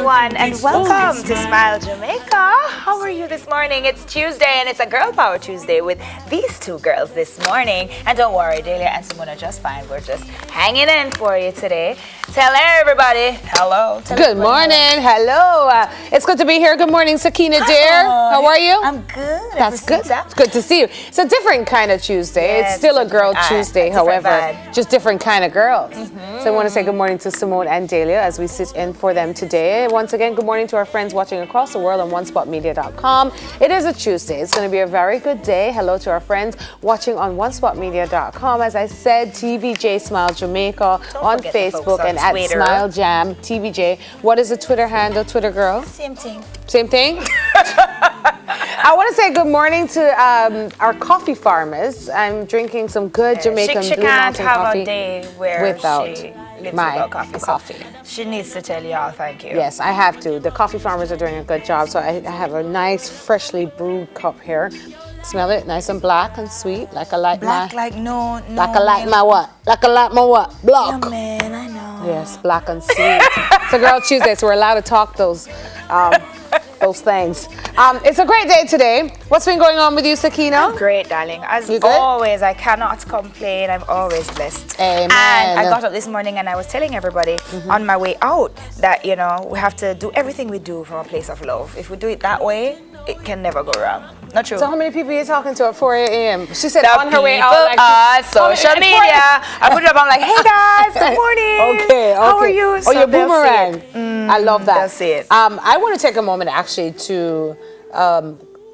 everyone, and welcome to Smile Jamaica. How are you this morning? It's Tuesday, and it's a Girl Power Tuesday with these two girls this morning. And don't worry, Delia and Simone are just fine. We're just hanging in for you today. Tell everybody hello. Good morning. Hello. It's good to be here. Good morning, Sakina dear. How are you? I'm good. That's good. It's good to see you. It's a different kind of Tuesday. Yeah, it's still a Girl Tuesday, however, vibe. just different kind of girls. So I want to say good morning to Simone and Delia as we sit in for them today. Once again, good morning to our friends watching across the world on onespotmedia.com. It is a Tuesday. It's going to be a very good day. Hello to our friends watching on onespotmedia.com. As I said, TVJ Smile Jamaica on Facebook and at Twitter. Smile Jam TVJ. What is the Twitter handle, Twitter girl? Same thing. Same thing? I want to say good morning to our coffee farmers. I'm drinking some good Jamaican she Blue can't Mountain have coffee a day where without she lives my without coffee. So she needs to tell y'all thank you. Yes, I have to. The coffee farmers are doing a good job. So I have a nice, freshly brewed cup here. Smell it, nice and black and sweet, like a light Black my, like no. like a light my what? Like a light my what? Block. Yeah, man, I know. Yes, black and sweet. It's a Girl Tuesday, so we're allowed to talk those things. It's a great day today. What's been going on with you, Sakina? Great, darling. As You good? always, I cannot complain. I'm always blessed. Amen. And I got up this morning and I was telling everybody on my way out that, you know, we have to do everything we do from a place of love. If we do it that way, it can never go wrong. Not true. So how many people are you talking to at 4 a.m.? She said The on her way people out. on social media. I put it up. I'm like, hey guys, good morning. Okay. How are you? Oh, your they'll see boomerang. I love that. That's it. I want to take a moment actually to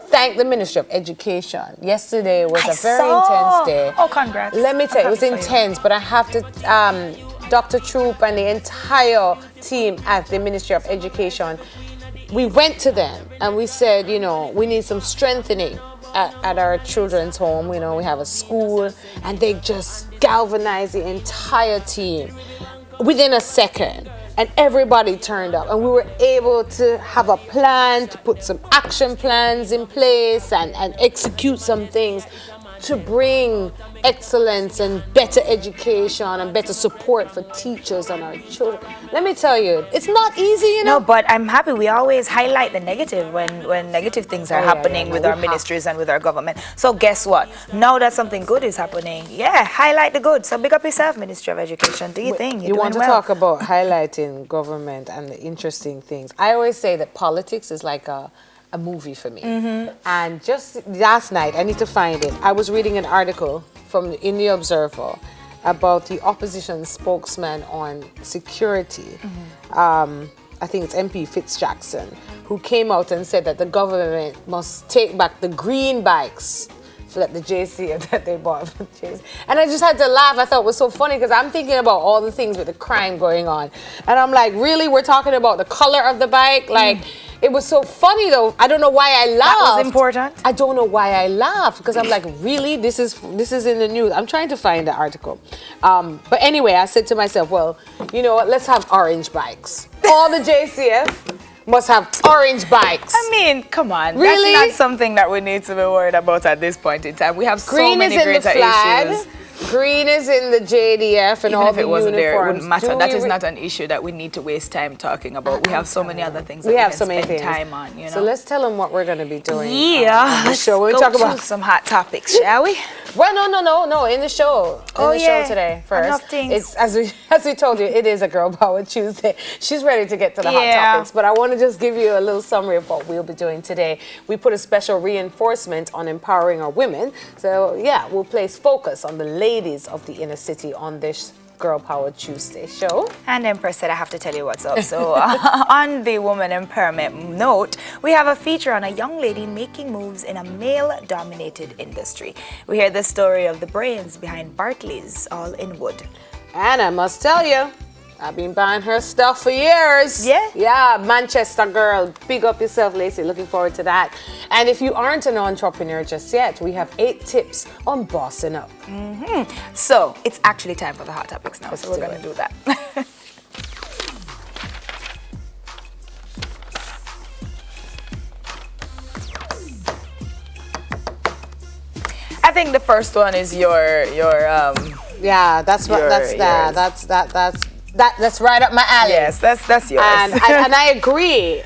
thank the Ministry of Education. Yesterday was a very intense day. Oh, congrats. Let me tell you, it was I'm happy for you. intense, but I have to, Dr. Troop and the entire team at the Ministry of Education, we went to them and we said, you know, we need some strengthening at our children's home. You know, we have a school, and they just galvanized the entire team within a second. And everybody turned up, and we were able to have a plan, to put some action plans in place and execute some things to bring excellence and better education and better support for teachers and our children. Let me tell you, it's not easy, you know. No, but I'm happy. We always highlight the negative when negative things are happening with our ministries and with our government. So guess what? Now that something good is happening, highlight the good. So big up yourself, Ministry of Education. Do your thing. You want to talk about highlighting government and the interesting things. I always say that politics is like a movie for me. And just last night, I need to find it, I was reading an article in the Observer about the opposition spokesman on security. I think it's MP Fitzjackson, who came out and said that the government must take back the green bikes that the JC that they bought for the JC. And I just had to laugh. I thought it was so funny because I'm thinking about all the things with the crime going on. And I'm like, really? We're talking about the color of the bike? Like, it was so funny though. I don't know why I laughed. That was important. I don't know why I laughed because I'm like, really? This is in the news. I'm trying to find the article. But anyway, I said to myself, well, you know what? Let's have orange bikes. All the JCF must have orange bikes. I mean, come on. Really? That's not something that we need to be worried about at this point in time. We have so many greater issues. Green is in the JDF and Even all if the it wasn't there, it wouldn't uniforms. matter. That is not an issue that we need to waste time talking about. We have so many other things that we have can so many spend things. time on, you know. So let's tell them what we're going to be doing. Yeah, let's show. We'll go talk through about some hot topics, shall we? Well, no, in the show. In the show today first. Enough things. It's as we told you, it is a Girl Power Tuesday. She's ready to get to the hot Yeah. topics, but I want to just give you a little summary of what we'll be doing today. We put a special reinforcement on empowering our women. So yeah, we'll place focus on the ladies of the inner city on this Girl Power Tuesday show. And Empress said I have to tell you what's up. So on the woman empowerment note, we have a feature on a young lady making moves in a male-dominated industry. We hear the story of the brains behind Barclays, all in wood. And I must tell you, I've been buying her stuff for years. Yeah? Yeah, Manchester girl. Big up yourself, Lacey. Looking forward to that. And if you aren't an entrepreneur just yet, we have 8 tips on bossing up. So it's actually time for the hot topics now. So we're do going to do that. I think the first one is your Yeah, that's what. Yours. That's that's right up my alley. Yes, that's yours. And I agree.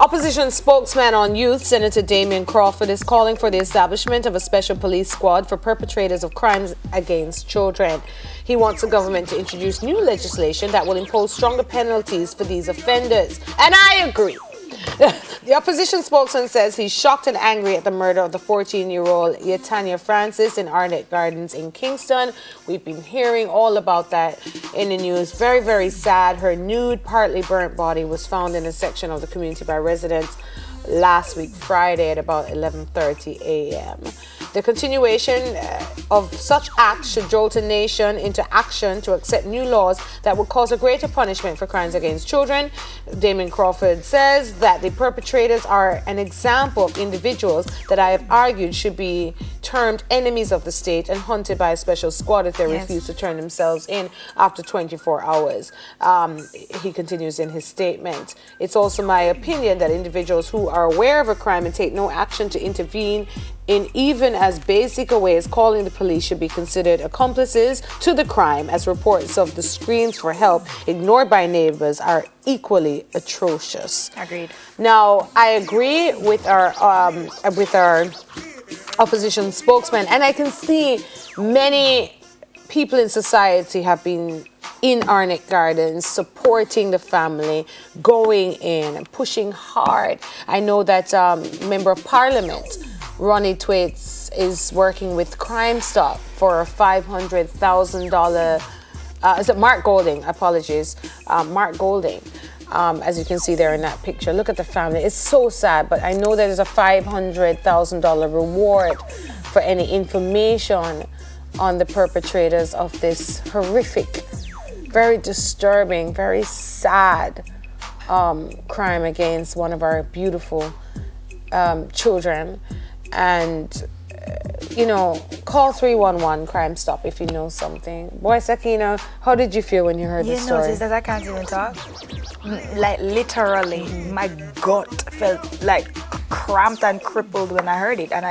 Opposition spokesman on youth, Senator Damien Crawford, is calling for the establishment of a special police squad for perpetrators of crimes against children. He wants the government to introduce new legislation that will impose stronger penalties for these offenders. And I agree. The opposition spokesman says he's shocked and angry at the murder of the 14-year-old Yatanya Francis in Arnett Gardens in Kingston. We've been hearing all about that in the news. Very, very sad. Her nude, partly burnt body was found in a section of the community by residents last week, Friday, at about 11:30 a.m. The continuation of such acts should jolt a nation into action to accept new laws that will cause a greater punishment for crimes against children. Damien Crawford says that the perpetrators are an example of individuals that I have argued should be termed enemies of the state and hunted by a special squad if they refuse to turn themselves in after 24 hours. He continues in his statement. It's also my opinion that individuals who are aware of a crime and take no action to intervene in even as basic a way as calling the police should be considered accomplices to the crime, as reports of the screams for help ignored by neighbors are equally atrocious. Agreed. Now, I agree with our opposition spokesman, and I can see many people in society have been in Arnett Gardens supporting the family, going in and pushing hard. I know that Member of Parliament Ronnie Thwaites is working with Crime Stop for a $500,000. Is it Mark Golding? Apologies, Mark Golding. As you can see there in that picture, look at the family. It's so sad, but I know there's a $500,000 reward for any information on the perpetrators of this horrific, very disturbing, very sad crime against one of our beautiful children. And call 311 Crime Stop if you know something. Boy, Sakina, how did you feel when you heard the story? You notice that I can't even talk? Like, literally, my gut felt like cramped and crippled when I heard it. And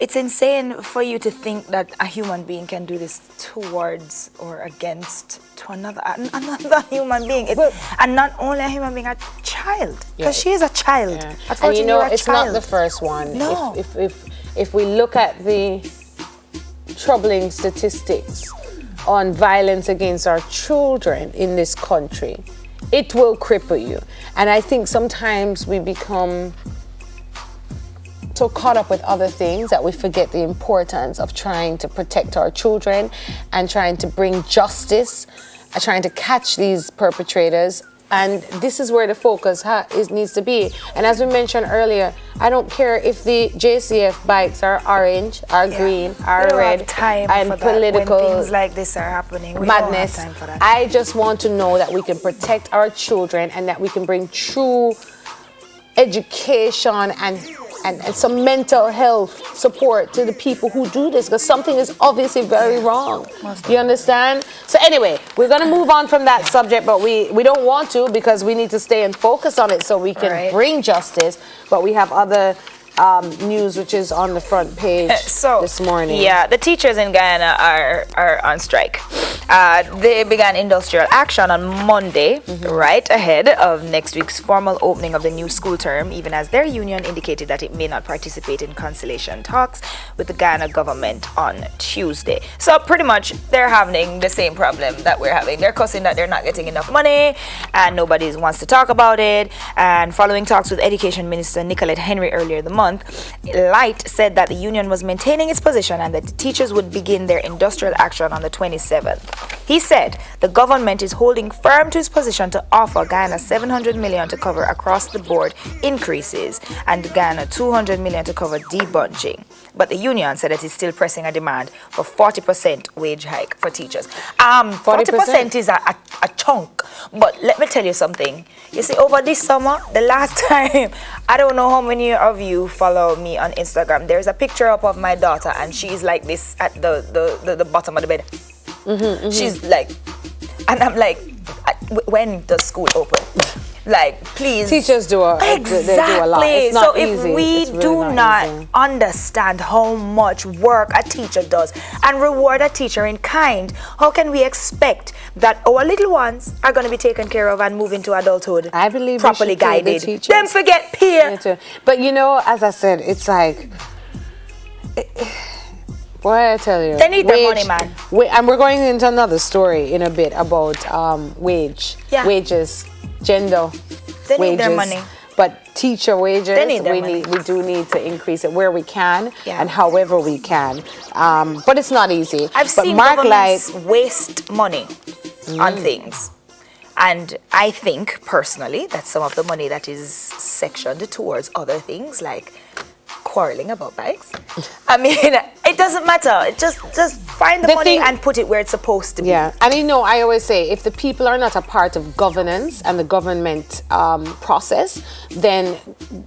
it's insane for you to think that a human being can do this towards or against to another human being. And not only a human being, a child. Because she is a child. Yeah. At 14, and it's child. not the first one. No. If we look at the troubling statistics on violence against our children in this country, it will cripple you. And I think sometimes we become so caught up with other things that we forget the importance of trying to protect our children and trying to bring justice, trying to catch these perpetrators. And this is where the focus needs to be. And as we mentioned earlier, I don't care if the JCF bikes are orange, are green, are red, and political when things like this are happening. We madness. don't have time for that. I just want to know that we can protect our children and that we can bring true education and some mental health support to the people who do this, because something is obviously very wrong. You understand? So anyway, we're going to move on from that subject, but we don't want to because we need to stay and focus on it so we can bring justice. But we have other news which is on the front page this morning. Yeah, the teachers in Guyana are on strike. They began industrial action on Monday, right ahead of next week's formal opening of the new school term, even as their union indicated that it may not participate in conciliation talks with the Guyana government on Tuesday. So pretty much they're having the same problem that we're having. They're cussing that they're not getting enough money and nobody wants to talk about it. And following talks with Education Minister Nicolette Henry earlier the month, Light said that the union was maintaining its position and that the teachers would begin their industrial action on the 27th. He said the government is holding firm to its position to offer Guyana $700 million to cover across-the-board increases and Guyana $200 million to cover debunching. But the union said that it's still pressing a demand for 40% wage hike for teachers. 40% is a chunk. But let me tell you something. You see, over this summer, the last time, I don't know how many of you follow me on Instagram. There's a picture up of my daughter, and she's like this at the bottom of the bed. She's like, and I'm like, when does school open? Like, please. Teachers do a lot. It's not so easy. if we It's really do not easy. understand how much work a teacher does and reward a teacher in kind, how can we expect that our little ones are going to be taken care of and move into adulthood I believe properly we should pay the guided? teachers. Them forget peer. Me too. But you know, as I said, it's like, boy, I tell you, They need their money, man. And we're going into another story in a bit about Yeah. wages, gender They need wages. their money. But teacher wages, They need their money. we do need to increase it where we can Yeah. and however we can. But it's not easy. I've but seen Mark governments waste money on things. And I think, personally, that some of the money that is sectioned towards other things, like quarreling about bikes, I mean, it doesn't matter. Just find the money thing- and put it where it's supposed to be. Yeah, and you know, I always say if the people are not a part of governance and the government process, then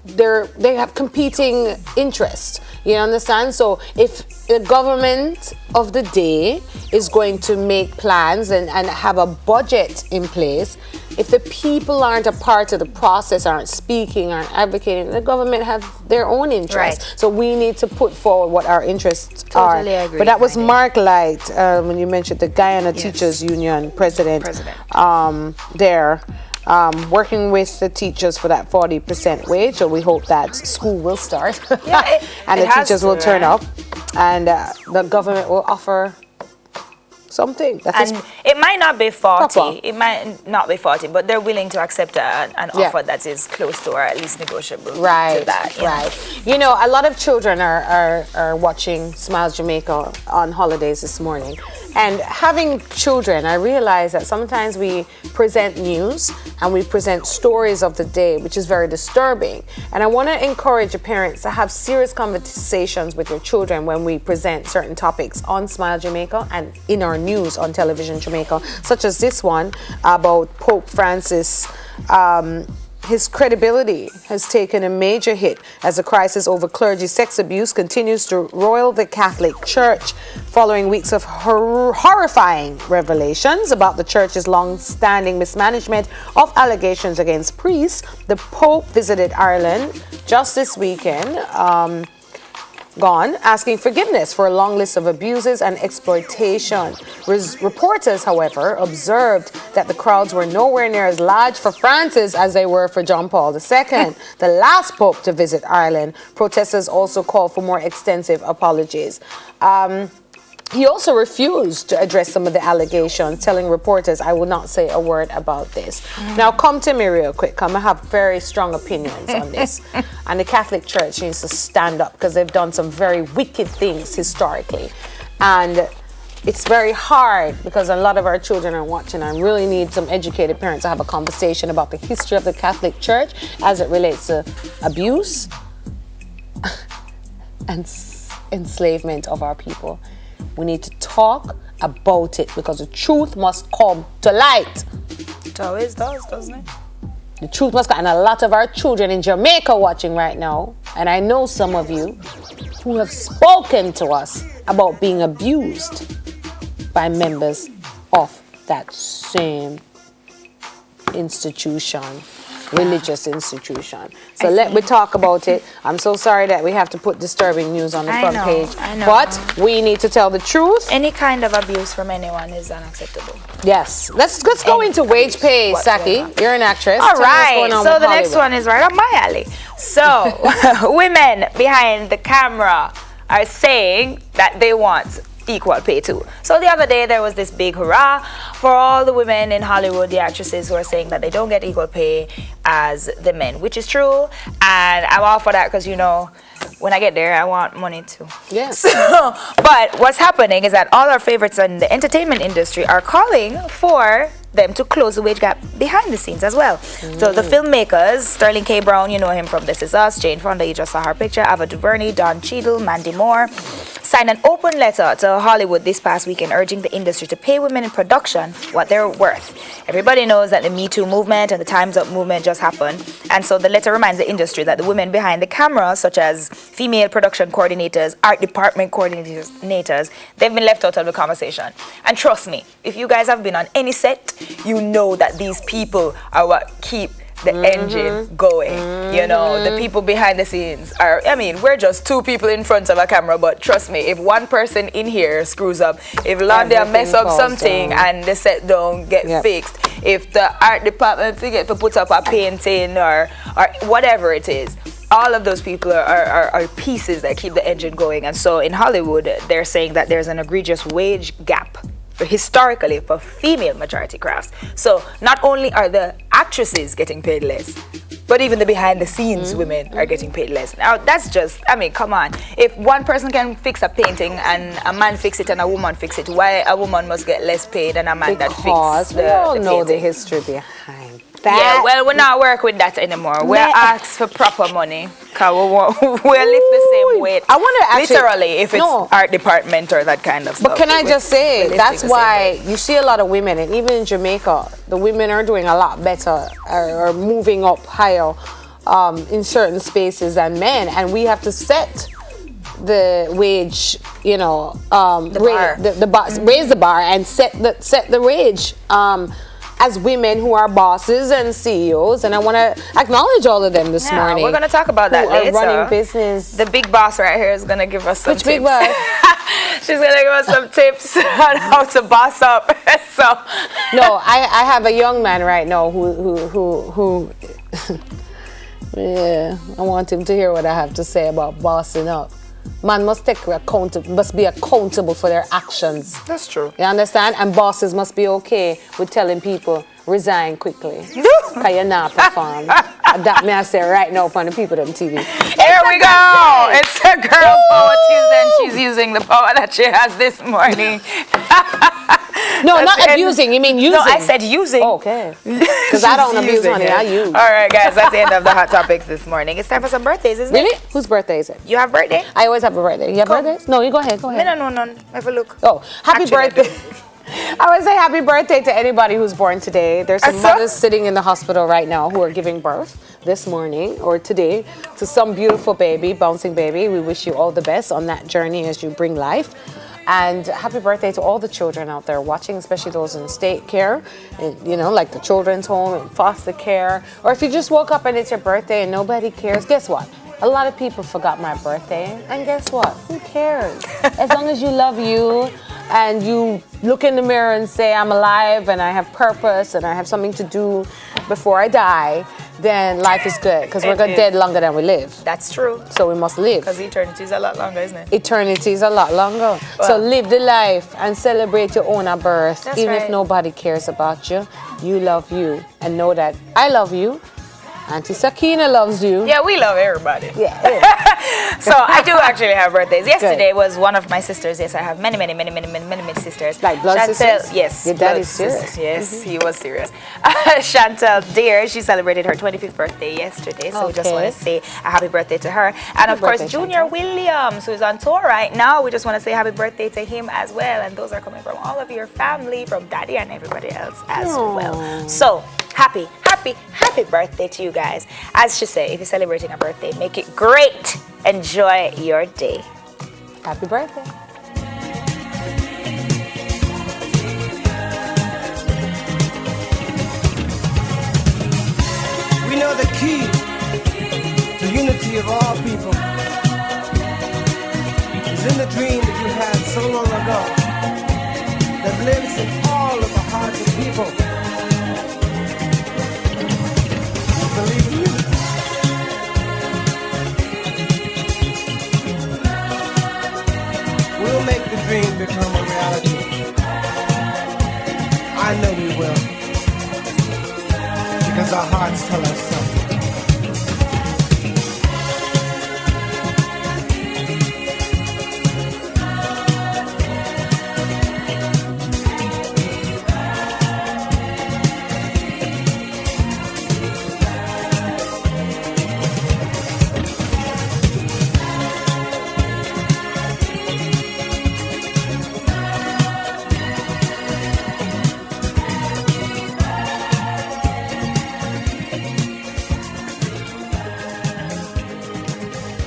they have competing interests. You understand? So if the government of the day is going to make plans and have a budget in place, if the people aren't a part of the process, aren't speaking, aren't advocating, the government have their own interests. Right. So we need to put forward what our interests Totally are. agree, But that was Heidi. Mark Light, when you mentioned the Guyana Yes. Teachers Union president. President. Working with the teachers for that 40% wage. So we hope that school will start Yeah, and it the has teachers to, will turn right? up and the government will offer something. That is And it might not be 40, proper. it might not be 40, but they're willing to accept an Yeah. offer that is close to or at least negotiable right, to that. You know? right. You know, a lot of children are watching Smiles Jamaica on holidays this morning. And having children, I realize that sometimes we present news and we present stories of the day, which is very disturbing. And I want to encourage your parents to have serious conversations with your children when we present certain topics on Smile Jamaica and in our news on Television Jamaica, such as this one about Pope Francis. His credibility has taken a major hit as the crisis over clergy sex abuse continues to roil the Catholic Church. Following weeks of horrifying revelations about the Church's long-standing mismanagement of allegations against priests, the Pope visited Ireland just this weekend, asking forgiveness for a long list of abuses and exploitation. Reporters, however, observed that the crowds were nowhere near as large for Francis as they were for John Paul II, the last pope to visit Ireland. Protesters also called for more extensive apologies. He also refused to address some of the allegations, telling reporters, I will not say a word about this. Now, come to me real quick. I have very strong opinions on this. And the Catholic Church needs to stand up because they've done some very wicked things historically. And it's very hard because a lot of our children are watching and really need some educated parents to have a conversation about the history of the Catholic Church as it relates to abuse and enslavement of our people. We need to talk about it because the truth must come to light. It always does, doesn't it? The truth must come. And a lot of our children in Jamaica watching right now, and I know some of you who have spoken to us about being abused by members of that same institution, religious institution. So let me talk about it. I'm so sorry that we have to put disturbing news on the front page. I know. But we need to tell the truth. Any kind of abuse from anyone is unacceptable. Yes. Let's go Any into wage pay, Saki. whatsoever. You're an actress. All Tell me what's right, going on so with the next Hollywood. one is right up my alley. So, women behind the camera are saying that they want equal pay too. So the other day there was this big hurrah for all the women in Hollywood, the actresses who are saying that they don't get equal pay as the men, which is true, and I'm all for that because, you know, when I get there I want money too. Yes. So, but what's happening is that all our favorites in the entertainment industry are calling for them to close the wage gap behind the scenes as well. So the filmmakers, Sterling K. Brown, you know him from This Is Us, Jane Fonda, you just saw her picture, Ava DuVernay, Don Cheadle, Mandy Moore, signed an open letter to Hollywood this past weekend urging the industry to pay women in production what they're worth. Everybody knows that the Me Too movement and the Time's Up movement just happened, and so the letter reminds the industry that the women behind the camera, such as female production coordinators, art department coordinators, they've been left out of the conversation. And trust me, if you guys have been on any set, you know that these people are what keep the engine going. You know, the people behind the scenes are, I mean, we're just two people in front of a camera, but trust me, if one person in here screws up, if Landia mess up something and the set don't get fixed, if the art department forget to put up a painting or whatever it is, all of those people are pieces that keep the engine going. And so in Hollywood, they're saying that there's an egregious wage gap historically for female majority crafts. So not only are the actresses getting paid less, but even the behind the scenes women are getting paid less. Now that's just, I mean, come on. If one person can fix a painting and a man fix it and a woman fix it, why a woman must get less paid than a man that fixes we all know the painting? history behind that. Yeah, well, we're not work with that anymore. We're asked for proper money because we're lift the same weight. I want to actually, literally, if it's art department or that kind of stuff. But can I just say, that's why you see a lot of women, and even in Jamaica, the women are doing a lot better, or moving up higher in certain spaces than men, and we have to set the wage, you know, raise the bar and set the wage. As women who are bosses and CEOs, and I want to acknowledge all of them this morning. We're going to talk about that later. Running business. The big boss right here is going to give us some tips. Which big boss? She's going to give us some tips on how to boss up. So, no, I have a young man right now who yeah, I want him to hear what I have to say about bossing up. Man must be accountable for their actions. That's true. You understand? And bosses must be okay with telling people resign quickly. Because you're not perform. That may I say right now upon the people on TV. Here we go. It's a Girl Power Tuesday, and she's using the power that she has this morning. No, not abusing. You mean using? No, I said using. Oh, okay. Because I don't abuse, honey. I use. All right, guys. That's the end of the hot topics this morning. It's time for some birthdays, isn't it? Really? Whose birthday is it? You have birthday? I always have a birthday. You have birthdays? No, you go ahead. Go ahead. No. Have a look. Oh, happy birthday. I would say happy birthday to anybody who's born today. There's some mothers sitting in the hospital right now who are giving birth this morning or today to some beautiful baby, bouncing baby. We wish you all the best on that journey as you bring life. And happy birthday to all the children out there watching, especially those in state care, and, you know, like the children's home and foster care. Or if you just woke up and it's your birthday and nobody cares, guess what? A lot of people forgot my birthday, and guess what? Who cares? As long as you love you and you look in the mirror and say, I'm alive and I have purpose and I have something to do before I die, then life is good, because we're dead longer than we live. That's true. So we must live. Because eternity is a lot longer, isn't it? Eternity is a lot longer. Well, so live the life and celebrate your own birth. That's even right. if nobody cares about you, you love you. And know that I love you. Auntie Sakina loves you. Yeah, we love everybody. Yeah. So I do actually have birthdays. Yesterday was one of my sisters. Yes, I have many sisters. Like blood sisters? Yes. Your dad is serious? Sisters. Yes, he was serious. Chantel Deer, she celebrated her 25th birthday yesterday. So we just want to say a happy birthday to her. And of course, Junior Williams, who is on tour right now. We just want to say happy birthday to him as well. And those are coming from all of your family, from Daddy and everybody else as well. So happy birthday to you guys. As she said, if you're celebrating a birthday, make it great. Enjoy your day. Happy birthday. We know the key to unity of all people is in the dream that you had so long ago that lives in all of the hearts of people. Believe in unity. We'll make the dream become a reality. I know we will. Because our hearts tell us something.